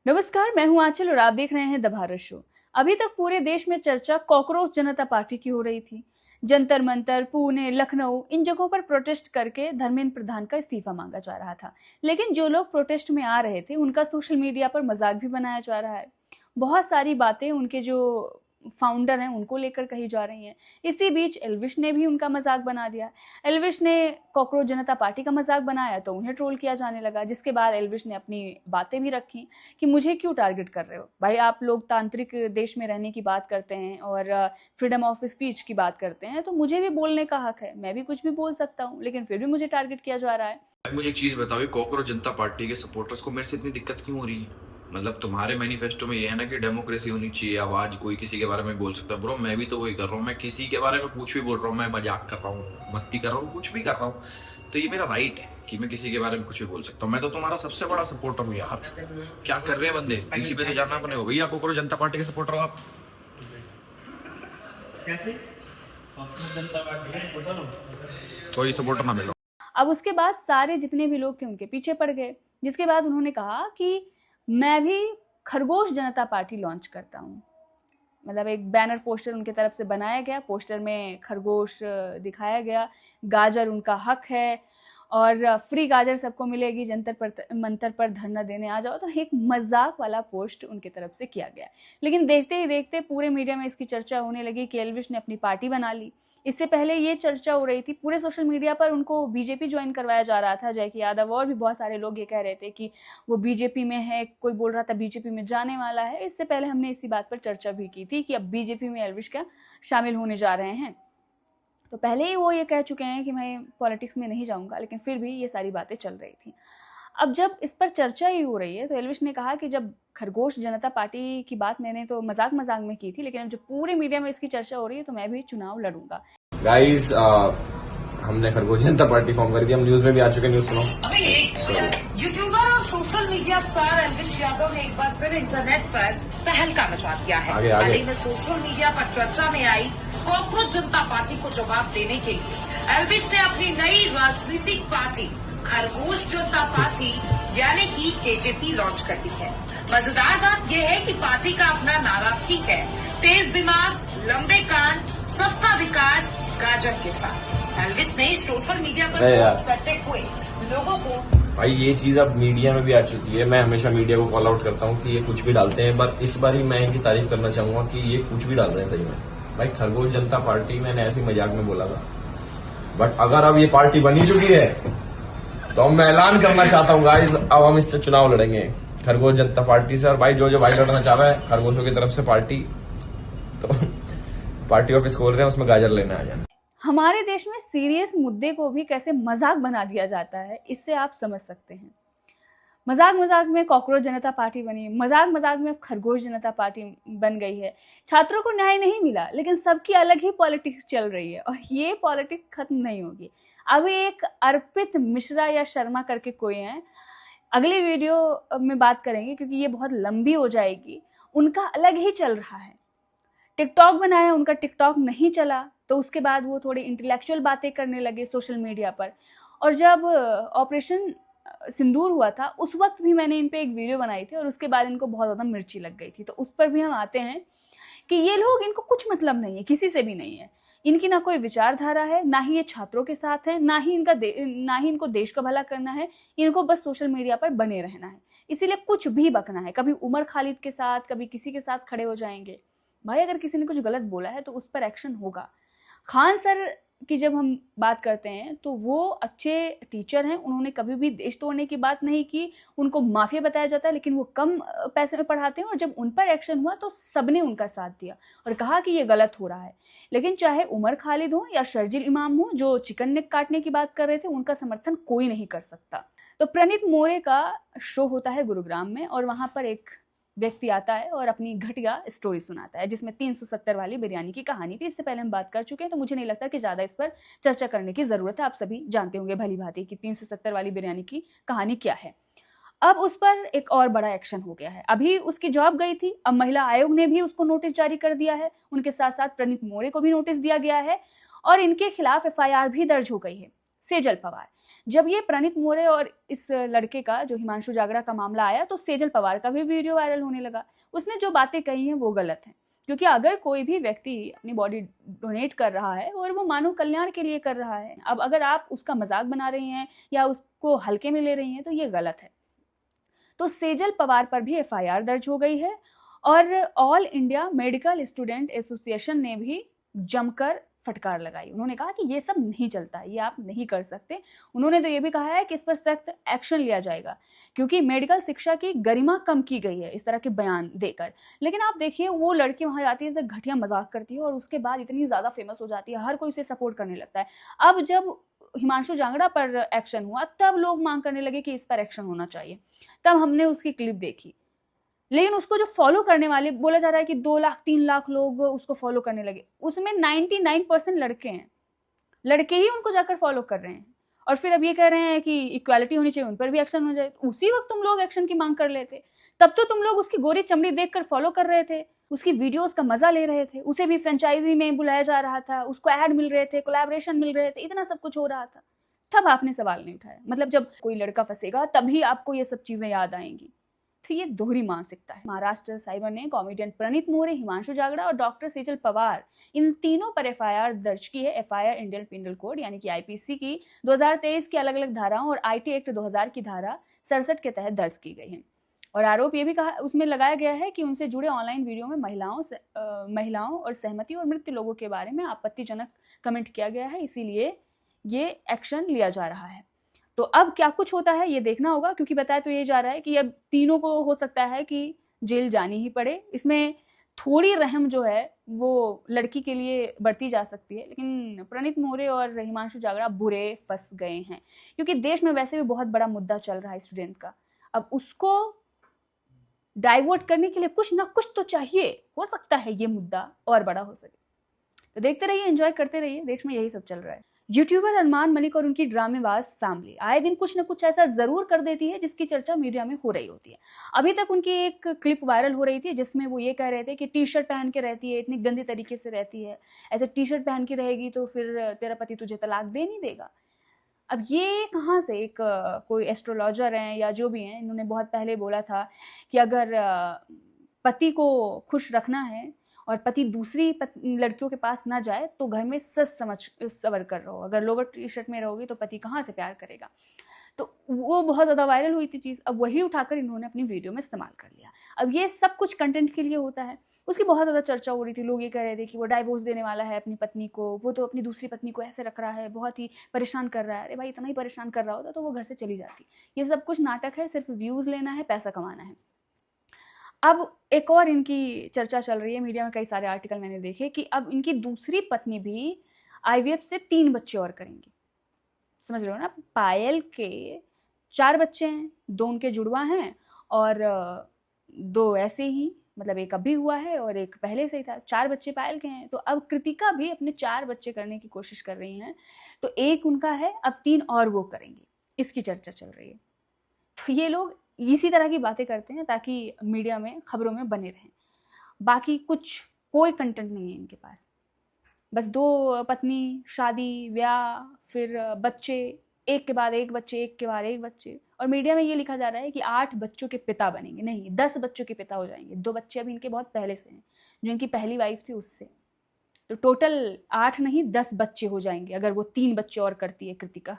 नमस्कार, मैं हूं आंचल और आप देख रहे हैं द भारत शो। अभी तक पूरे देश में चर्चा कॉकरोच जनता पार्टी की हो रही थी। जंतर मंतर, पुणे, लखनऊ, इन जगहों पर प्रोटेस्ट करके धर्मेंद्र प्रधान का इस्तीफा मांगा जा रहा था। लेकिन जो लोग प्रोटेस्ट में आ रहे थे उनका सोशल मीडिया पर मजाक भी बनाया जा रहा है। बहुत सारी बातें उनके जो फाउंडर हैं उनको लेकर कही जा रही हैं। इसी बीच एल्विश ने भी उनका मजाक बना दिया। एल्विश ने कॉकरोच जनता पार्टी का मजाक बनाया तो उन्हें ट्रोल किया जाने लगा, जिसके बाद एल्विश ने अपनी बातें भी रखी कि मुझे क्यों टारगेट कर रहे हो भाई, आप लोग तांत्रिक देश में रहने की बात करते हैं और फ्रीडम ऑफ स्पीच की बात करते हैं, तो मुझे भी बोलने का हक है, मैं भी कुछ भी बोल सकता हूँ, लेकिन फिर भी मुझे टारगेट किया जा रहा है। मुझे एक चीज बताओ, कॉकरोच जनता पार्टी के सपोर्टर्स को मेरे से इतनी दिक्कत क्यों हो रही है? मतलब तुम्हारे मैनिफेस्टो में ये है ना कि डेमोक्रेसी होनी चाहिए, आवाज कोई किसी के बारे में बोल सकता है। ब्रो मैं भी तो वही कर रहा हूँ, मैं किसी के बारे में कुछ भी बोल रहा हूँ, मैं मजाक कर रहा हूँ, मस्ती कर रहा हूँ, कुछ भी कर रहा हूँ, तो ये मेरा राइट है कि मैं किसी के बारे में कुछ भी बोल सकता हूँ। मैं तो तुम्हारा सबसे बड़ा सपोर्टर हूँ यार। क्या कर रहे हैं बंदे, किसी पे तो जानना बने हो भैया। कॉकरोच जनता पार्टी के सपोर्टर हो आप? कोई सपोर्टर ना मिलो। अब उसके बाद सारे जितने भी लोग थे उनके पीछे पड़ गए, जिसके बाद उन्होंने कहा कि मैं भी खरगोश जनता पार्टी लॉन्च करता हूँ। मतलब एक बैनर पोस्टर उनके तरफ से बनाया गया, पोस्टर में खरगोश दिखाया गया, गाजर उनका हक है और फ्री गाजर सबको मिलेगी, जंतर मंतर पर धरना देने आ जाओ। तो एक मजाक वाला पोस्ट उनके तरफ से किया गया। लेकिन देखते ही देखते पूरे मीडिया में इसकी चर्चा होने लगी कि एल्विश ने अपनी पार्टी बना ली। इससे पहले ये चर्चा हो रही थी पूरे सोशल मीडिया पर, उनको बीजेपी ज्वाइन करवाया जा रहा था। जय यादव और भी बहुत सारे लोग ये कह रहे थे कि वो बीजेपी में है, कोई बोल रहा था बीजेपी में जाने वाला है। इससे पहले हमने इसी बात पर चर्चा भी की थी कि अब बीजेपी में एल्विश क्या शामिल होने जा रहे हैं। तो पहले ही वो ये कह चुके हैं कि मैं पॉलिटिक्स में नहीं जाऊंगा, लेकिन फिर भी ये सारी बातें चल रही थी। अब जब इस पर चर्चा ही हो रही है तो एल्विश ने कहा कि जब खरगोश जनता पार्टी की बात मैंने तो मजाक मजाक में की थी, लेकिन अब जब पूरे मीडिया में इसकी चर्चा हो रही है तो मैं भी चुनाव लड़ूंगा। गाइस, हमने खरगोश जनता पार्टी फॉर्म कर दी, हम न्यूज में भी आ चुके। न्यूज सुनो। यूट्यूबर और social media star Elvish Yadav ने एक बार फिर इंटरनेट पर तहलका मचा दिया है। हाल ही में सोशल मीडिया पर चर्चा में आई कॉकरोच जनता पार्टी को जवाब देने के लिए एल्विश ने अपनी नई राजनीतिक पार्टी खरगोश जनता पार्टी यानी कि केजेपी लॉन्च कर दी है। मजेदार बात यह है कि पार्टी का अपना नारा भी है, तेज दिमाग, लंबे कान, सबका विकास, गाजर के साथ। एल्विश ने सोशल मीडिया पर पोस्ट करते हुए लोगों को, भाई ये चीज अब मीडिया में भी आ चुकी है। मैं हमेशा मीडिया को कॉल आउट करता हूँ कि ये कुछ भी डालते हैं, बट इस बार ही मैं इनकी तारीफ करना चाहूंगा कि ये कुछ भी डाल रहे हैं सही में। भाई खरगोश जनता पार्टी मैंने ऐसे मजाक में बोला था, बट अगर अब ये पार्टी बनी चुकी है तो मैं ऐलान करना चाहता हूँ गाइस, अब हम इससे चुनाव लड़ेंगे खरगोश जनता पार्टी से। और भाई जो भाई लड़ना चाह रहा है खरगोशों की तरफ से पार्टी, तो पार्टी ऑफिस खोल रहे हैं, उसमें गाजर लेने आ जाना। हमारे देश में सीरियस मुद्दे को भी कैसे मजाक बना दिया जाता है, इससे आप समझ सकते हैं। मजाक मजाक में कॉकरोच जनता पार्टी बनी, मजाक मजाक में खरगोश जनता पार्टी बन गई है। छात्रों को न्याय नहीं मिला, लेकिन सबकी अलग ही पॉलिटिक्स चल रही है और ये पॉलिटिक्स खत्म नहीं होगी। अभी एक अर्पित मिश्रा या शर्मा करके कोई हैं, अगली वीडियो में बात करेंगे क्योंकि ये बहुत लंबी हो जाएगी। उनका अलग ही चल रहा है, टिकटॉक बनाया, उनका टिकटॉक नहीं चला तो उसके बाद वो थोड़ी इंटेलेक्चुअल बातें करने लगे सोशल मीडिया पर। और जब ऑपरेशन सिंदूर हुआ था उस वक्त भी मैंने इन पे एक वीडियो बनाई थी और उसके बाद इनको बहुत ज़्यादा मिर्ची लग गई थी। तो उस पर भी हम आते हैं कि ये लोग, इनको कुछ मतलब नहीं है, किसी से भी नहीं है, इनकी ना कोई विचारधारा है, ना ही ये छात्रों के साथ है, ना ही इनको देश का भला करना है। इनको बस सोशल मीडिया पर बने रहना है, इसीलिए कुछ भी बकना है। कभी उमर खालिद के साथ, कभी किसी के साथ खड़े हो जाएंगे। भाई अगर किसी ने कुछ गलत बोला है तो उस पर एक्शन होगा। खान सर की जब हम बात करते हैं तो वो अच्छे टीचर हैं, उन्होंने कभी भी देश तोड़ने की बात नहीं की, उनको माफिया बताया जाता है, लेकिन वो कम पैसे में पढ़ाते हैं और जब उन पर एक्शन हुआ तो सबने उनका साथ दिया और कहा कि ये गलत हो रहा है। लेकिन चाहे उमर खालिद हो या शर्जिल इमाम हो जो चिकन नेक काटने की बात कर रहे थे, उनका समर्थन कोई नहीं कर सकता। तो प्रणीत मोरे का शो होता है गुरुग्राम में और वहां पर एक व्यक्ति आता है और अपनी घटिया स्टोरी सुनाता है, जिसमें 370 वाली बिरयानी की कहानी थी। इससे पहले हम बात कर चुके हैं तो मुझे नहीं लगता कि ज़्यादा इस पर चर्चा करने की ज़रूरत है। आप सभी जानते होंगे भली भांति कि 370 वाली बिरयानी की कहानी क्या है। अब उस पर एक और बड़ा एक्शन हो गया है। अभी उसकी जॉब गई थी, अब महिला आयोग ने भी उसको नोटिस जारी कर दिया है, उनके साथ साथ प्रणीत मोरे को भी नोटिस दिया गया है और इनके खिलाफ FIR भी दर्ज हो गई है। सेजल पवार, जब ये प्रणीत मोरे और इस लड़के का जो हिमांशु जागड़ा का मामला आया तो सेजल पवार का भी वीडियो वायरल होने लगा। उसने जो बातें कही हैं वो गलत हैं, क्योंकि अगर कोई भी व्यक्ति अपनी बॉडी डोनेट कर रहा है और वो मानव कल्याण के लिए कर रहा है, अब अगर आप उसका मजाक बना रही हैं या उसको हल्के में ले रही हैं तो ये गलत है। तो सेजल पवार पर भी FIR दर्ज हो गई है और all India medical student association ने भी जमकर फटकार लगाई। उन्होंने कहा कि ये सब नहीं चलता, ये आप नहीं कर सकते। उन्होंने तो ये भी कहा है कि इस पर सख्त एक्शन लिया जाएगा, क्योंकि मेडिकल शिक्षा की गरिमा कम की गई है इस तरह के बयान देकर। लेकिन आप देखिए, वो लड़की वहां जाती है, घटिया मजाक करती है और उसके बाद इतनी ज्यादा फेमस हो जाती है, हर कोई उसे सपोर्ट करने लगता है। अब जब हिमांशु जांगड़ा पर एक्शन हुआ तब लोग मांग करने लगे कि इस पर एक्शन होना चाहिए। तब हमने उसकी क्लिप देखी, लेकिन उसको जो फॉलो करने वाले, बोला जा रहा है कि 2 लाख 3 लाख लोग उसको फॉलो करने लगे, उसमें 99% लड़के हैं। लड़के ही उनको जाकर फॉलो कर रहे हैं और फिर अब ये कह रहे हैं कि इक्वालिटी होनी चाहिए, उन पर भी एक्शन हो जाए। उसी वक्त तुम लोग एक्शन की मांग कर लेते, तब तो तुम लोग उसकी गोरी चमड़ी देखकर फॉलो कर रहे थे, उसकी वीडियोस का मजा ले रहे थे, उसे भी फ्रेंचाइजी में बुलाया जा रहा था, उसको ऐड मिल रहे थे, कोलैबोरेशन मिल रहे थे, इतना सब कुछ हो रहा था। तब आपने सवाल नहीं उठाया। मतलब जब कोई लड़का फंसेगा तभी आपको ये सब चीजें याद आएंगी। तो ये दोहरी मानसिकता है। महाराष्ट्र साइबर ने कॉमेडियन प्रणीत मोरे, हिमांशु जागड़ा और डॉक्टर सेजल पवार, इन तीनों पर FIR दर्ज की है। FIR इंडियन पिनल कोड यानी कि IPC की 2023 की अलग अलग धाराओं और IT एक्ट 2000 की धारा 67 के तहत दर्ज की गई है। और आरोप ये भी कहा उसमें लगाया गया है कि उनसे जुड़े ऑनलाइन वीडियो में महिलाओं और सहमति और मृत लोगों के बारे में आपत्तिजनक कमेंट किया गया है, इसीलिए ये एक्शन लिया जा रहा है। तो अब क्या कुछ होता है ये देखना होगा, क्योंकि बताया तो ये जा रहा है कि अब तीनों को हो सकता है कि जेल जानी ही पड़े। इसमें थोड़ी रहम जो है वो लड़की के लिए बढ़ती जा सकती है, लेकिन प्रणीत मोरे और हिमांशु जागड़ा बुरे फंस गए हैं, क्योंकि देश में वैसे भी बहुत बड़ा मुद्दा चल रहा है स्टूडेंट का। अब उसको डाइवर्ट करने के लिए कुछ ना कुछ तो चाहिए, हो सकता है ये मुद्दा और बड़ा हो सके। तो देखते रहिए, एंजॉय करते रहिए, देश में यही सब चल रहा है। यूट्यूबर अरमान मलिक और उनकी ड्रामेबाज फैमिली आए दिन कुछ न कुछ ऐसा जरूर कर देती है जिसकी चर्चा मीडिया में हो रही होती है। अभी तक उनकी एक क्लिप वायरल हो रही थी जिसमें वो ये कह रहे थे कि टी-शर्ट पहन के रहती है, इतनी गंदी तरीके से रहती है, ऐसे टी-शर्ट पहन के रहेगी तो फिर तेरा पति तुझे तलाक दे नहीं देगा। अब ये कहाँ से, एक कोई एस्ट्रोलॉजर हैं या जो भी हैं, इन्होंने बहुत पहले बोला था कि अगर पति को खुश रखना है और पति दूसरी लड़कियों के पास ना जाए तो घर में सच समझ सबर कर रहो, अगर लोअर टी-शर्ट में रहोगी तो पति कहाँ से प्यार करेगा। तो वो बहुत ज़्यादा वायरल हुई थी चीज़, अब वही उठाकर इन्होंने अपनी वीडियो में इस्तेमाल कर लिया। अब ये सब कुछ कंटेंट के लिए होता है। उसकी बहुत ज़्यादा चर्चा हो रही थी, लोग ये कह रहे थे कि वो डाइवोर्स देने वाला है अपनी पत्नी को, वो तो अपनी दूसरी पत्नी को ऐसे रख रहा है, बहुत ही परेशान कर रहा है। अरे भाई, इतना ही परेशान कर रहा होता तो वो घर से चली जाती। ये सब कुछ नाटक है, सिर्फ व्यूज़ लेना है, पैसा कमाना है। अब एक और इनकी चर्चा चल रही है, मीडिया में कई सारे आर्टिकल मैंने देखे कि अब इनकी दूसरी पत्नी भी IVF से 3 बच्चे और करेंगी। समझ रहे हो ना, पायल के 4 बच्चे हैं, 2 उनके जुड़वा हैं और 2 ऐसे ही, मतलब एक अभी हुआ है और एक पहले से ही था। 4 बच्चे पायल के हैं। तो अब कृतिका भी अपने 4 बच्चे करने की कोशिश कर रही हैं, तो एक उनका है, अब 3 और वो करेंगी, इसकी चर्चा चल रही है। तो ये लोग इसी तरह की बातें करते हैं ताकि मीडिया में, खबरों में बने रहें। बाकी कोई कंटेंट नहीं है इनके पास, बस 2 पत्नी, शादी, ब्याह, फिर बच्चे, एक के बाद एक बच्चे, एक के बाद एक बच्चे। और मीडिया में ये लिखा जा रहा है कि 8 बच्चों के पिता बनेंगे, नहीं 10 बच्चों के पिता हो जाएंगे। 2 बच्चे अभी इनके बहुत पहले से हैं, जो इनकी पहली वाइफ थी उससे। तो टोटल 8 नहीं 10 बच्चे हो जाएंगे अगर वो 3 बच्चे और करती है कृतिका।